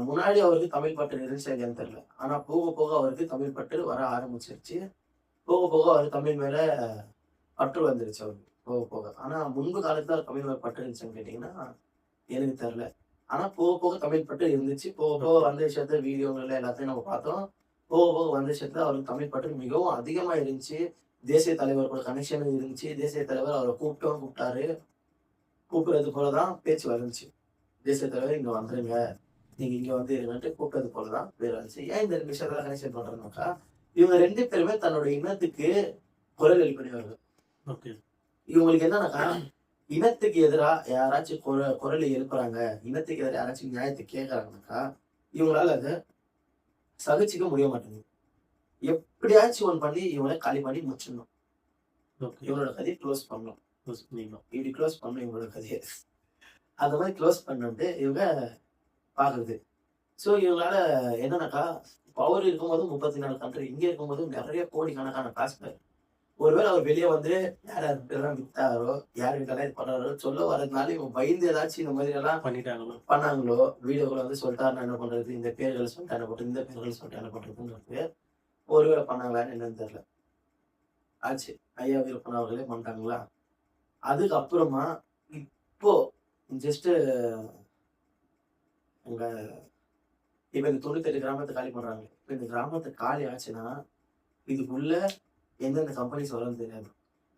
முன்னாடி அவருக்கு தமிழ் பற்று இருந்துச்சு இல்லையான்னு தெரியல. ஆனா போக போக அவருக்கு தமிழ் பற்று வர ஆரம்பிச்சிருச்சு. போக போக அவர் தமிழ் மேல பற்று வந்துருச்சு அவருக்கு போக போக. ஆனா முன்பு காலத்துல தமிழ் மேல பற்று இருந்துச்சுன்னு கேட்டீங்கன்னா எனக்கு தெரியல. ஆனா போக போக தமிழ் பற்று இருந்துச்சு. போக போக வந்த விஷயத்த வீடியோங்கள்ல எல்லாத்தையும் நம்ம பார்த்தோம். போக போக வந்த விஷயத்துல அவருக்கு தமிழ் பற்று மிகவும் அதிகமா இருந்துச்சு. தேசிய தலைவரோட கனெக்ஷன் இருந்துச்சு. தேசிய தலைவர் அவரை கூப்பிட்டாரு. கூப்பிடுறது போலதான் பேச்சு வந்துச்சு. தேசிய தலைவர் இங்க வந்துருங்க, நீங்க இங்க வந்து இருங்கன்ட்டு கூப்பிட்டது போலதான் பேர் வந்துச்சு. ஏன் இந்த விஷயத்துல கனெக்ஷன் பண்றோம்னாக்கா இவங்க 2 பேருமே தன்னோட இனத்துக்கு குரல் எழுப்பினவர்கள். இவங்களுக்கு என்னன்னாக்கா இனத்துக்கு எதிராக யாராச்சும் குரலை எழுப்புறாங்க, இனத்துக்கு எதிராக யாராச்சும் நியாயத்தை கேட்கறாங்கனாக்கா இவங்களால அதை சகிச்சுக்க முடிய மாட்டேங்குது. எப்படியாச்சும் ஒன்று பண்ணி இவங்களை காலி பண்ணி முடிச்சிடணும். இவங்களோட கதையை க்ளோஸ் பண்ணணும். இப்படி க்ளோஸ் பண்ணணும் இவங்களோட கதையை. அந்த மாதிரி க்ளோஸ் பண்ணிட்டு இவங்க பாக்குறது. ஸோ இவங்களால என்னன்னாக்கா பவர் இருக்கும்போது 34 கண்ட்ரி, இங்க இருக்கும்போது நிறைய கோடிக்கணக்கான காசு. ஒருவேளை அவர் வெளியே வந்து யாரெல்லாம் வித்தாரோ யாருக்கிட்டலாம் இது பண்ணாரோ சொல்ல வர்றதுனால இவங்க பயந்து ஏதாச்சும் இந்த மாதிரி எல்லாம் பண்ணாங்களோ, வீடியோக்களை வந்து சொல்லிட்டாருன்னா என்ன பண்றது, இந்த பேர்களை சொல்லிட்டு என்ன பண்றது, இந்த பேர்களை சொல்லிட்டு என்ன பண்றதுன்னு ஒருவேளை பண்ணாங்களான்னு என்னன்னு தெரியல. ஆச்சு, ஐயா விருப்பம் அவர்களே பண்ணிட்டாங்களா? அதுக்கப்புறமா இப்போ ஜஸ்ட் உங்க இப்ப இந்த 98 கிராமத்தை காலி பண்றாங்க. இப்ப இந்த கிராமத்தை காலி ஆச்சுன்னா இதுக்குள்ள எந்தெந்த கம்பெனிஸ் வரும்னு தெரியாது.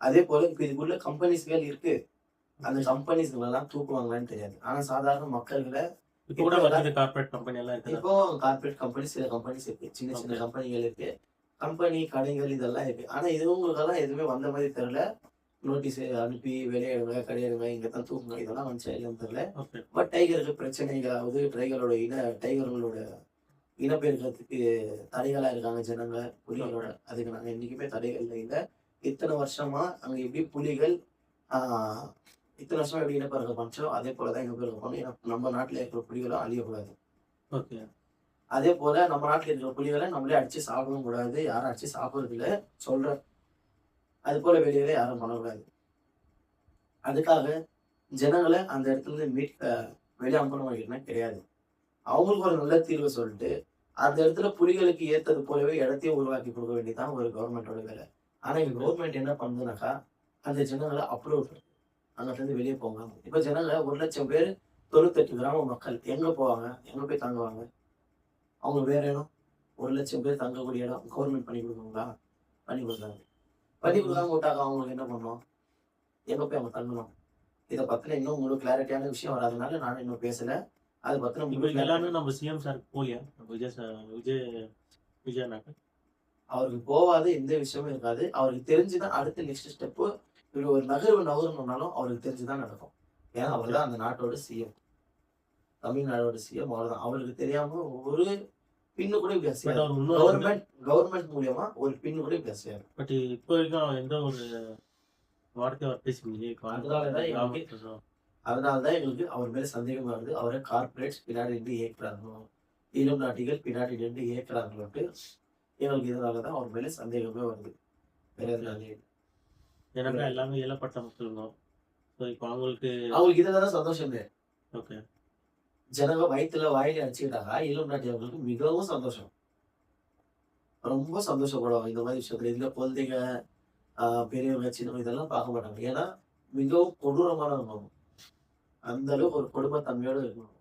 அதே போல இப்ப இதுக்குள்ள கம்பெனிஸ்கள் இருக்கு, அந்த கம்பெனிஸ்கள் எல்லாம் தூக்குவாங்களான்னு தெரியாது. ஆனா சாதாரண மக்கள்களை இப்போ கார்பரேட் கம்பெனி எல்லாம் இருக்கு. இப்போ கார்பரேட் கம்பெனி சில கம்பெனிஸ் இருக்கு, சின்ன சின்ன கம்பெனிகள் இருக்கு, கம்பெனி கடைகள் இதெல்லாம் இருக்கு. ஆனா இதுவங்களுக்கெல்லாம் எதுவுமே வந்த மாதிரி தெரியல. நோட்டீஸ் அனுப்பி வெளியிடுங்க, கடையிடுங்க, இங்கதான் தூக்குங்க, இதெல்லாம் வந்துச்சா இல்லைன்னு தெரியல. பட் டைகருக்கு பிரச்சனைகளாவது டைகர்களோட இனப்பெருக்கத்துக்கு தடைகளா இருக்காங்க ஜனங்க, புலிகளோட. அதுக்கு நாங்க என்னைக்குமே தடைகள் இல்லை. இத்தனை வருஷமா அங்க எப்படி புலிகள் இத்தனை வருஷமா எப்படி இனப்பெருக்கம் பண்ணுச்சோ அதே போலதான் இனப்பெருக்கம் பண்ணும். நம்ம நாட்டுல இருக்கிற புலிகளும் அழியக்கூடாது. அதே போல நம்ம நாட்டுல இருக்கிற புலிகளை நம்மளே அடிச்சு சாப்பிடவும் கூடாது. யாரும் அடிச்சு சாப்பிடுறது இல்லை சொல்ற. அது போல வெளியில யாரும் பண்ணக்கூடாது. அதுக்காக ஜனங்களை அந்த இடத்துல இருந்து வெளியே அனுப்பணும் கிடையாது. அவங்களுக்கு ஒரு நல்ல தீர்வு சொல்லிட்டு அந்த இடத்துல புலிகளுக்கு ஏத்தது போலவே இடத்தையும் உருவாக்கி கொடுக்க வேண்டியதான் ஒரு கவர்மெண்டோட வேலை. ஆனா இந்த கவர்மெண்ட் என்ன பண்ணுதுனாக்கா அந்த ஜனங்களை அப்ரோட் அங்கிட்ட இருந்து வெளியே போங்க. இப்ப ஜனங்க 1,00,000 பேர் 98 கிராம மக்கள் எங்க போவாங்க, எங்க போய் தங்குவாங்க? அவங்க வேற இடம் 1,00,000 பேர் தங்கக்கூடிய இடம் கவர்மெண்ட் பண்ணி கொடுக்குங்களா? பண்ணி கொடுக்குறாங்க. பண்ணி கொடுக்காம விட்டாங்க அவங்களுக்கு என்ன பண்ணணும், எங்க போய் அவங்க தங்கணும்? இதை பத்தின இன்னும் உங்களுக்கு கிளாரிட்டியான விஷயம் வராதனால நானும் இன்னும் பேசல. அது பத்தின இப்போ இது எல்லாமே நம்ம சிஎம் சார் போலியா நம்ம விஜய் அண்ணாக்கு அவருக்கு போவாது எந்த விஷயமும் இருக்காது. அவருக்கு தெரிஞ்சுதான் அடுத்த நெக்ஸ்ட் ஸ்டெப்பு இப்படி ஒரு நகரணும்னாலும் அவருக்கு தெரிஞ்சுதான் நடக்கும். ஏன்னா அவர் தான் அந்த நாட்டோட சிஎம், தமிழ்நாடோட சிஎம். அவ்வளவுதான். அவருக்கு தெரியாம ஒரு பின்னு கூட இப்படி பட் செய்யாது. அவர் இன்னும் கவர்மெண்ட் மூலியமா ஒரு பின்னு கூட இப்படி செய்யாது. பட் இப்போ வரைக்கும் எந்த ஒரு வார்த்தை அவர் பேசுறீங்க அதனாலதான் எங்களுக்கு அவர் மேல சந்தேகமா வருது. அவரை கார்பரேட்ஸ் பின்னாடி நின்று இயக்குறாங்க, இளம் நாட்டிகள் பின்னாடி நின்று இயக்குறாங்கன்ட்டு எங்களுக்கு இதனாலதான் அவர் மேல சந்தேகமே வருது. வேற எதுனாலே ஏன்னா எல்லாமே ஏழப்பட்ட மக்களுங்க. ஸோ இப்போ அவங்களுக்கு இதுலதான் சந்தோஷமே. ஓகே ஜனங்க வயிற்றுல வாயில அடிச்சுக்கிட்டாங்க. இளம் நாட்டியவர்களுக்கு மிகவும் சந்தோஷம், ரொம்ப சந்தோஷப்படுவாங்க இந்த மாதிரி விஷயத்துல. இதுல குழந்தைங்க பெரியவங்க சின்னவங்க இதெல்லாம் பார்க்க மாட்டாங்க. ஏன்னா மிகவும் கொடூரமான அனுபவம். அந்த அளவுக்கு ஒரு கொடுமைத்தன்மையோட இருக்கணும்.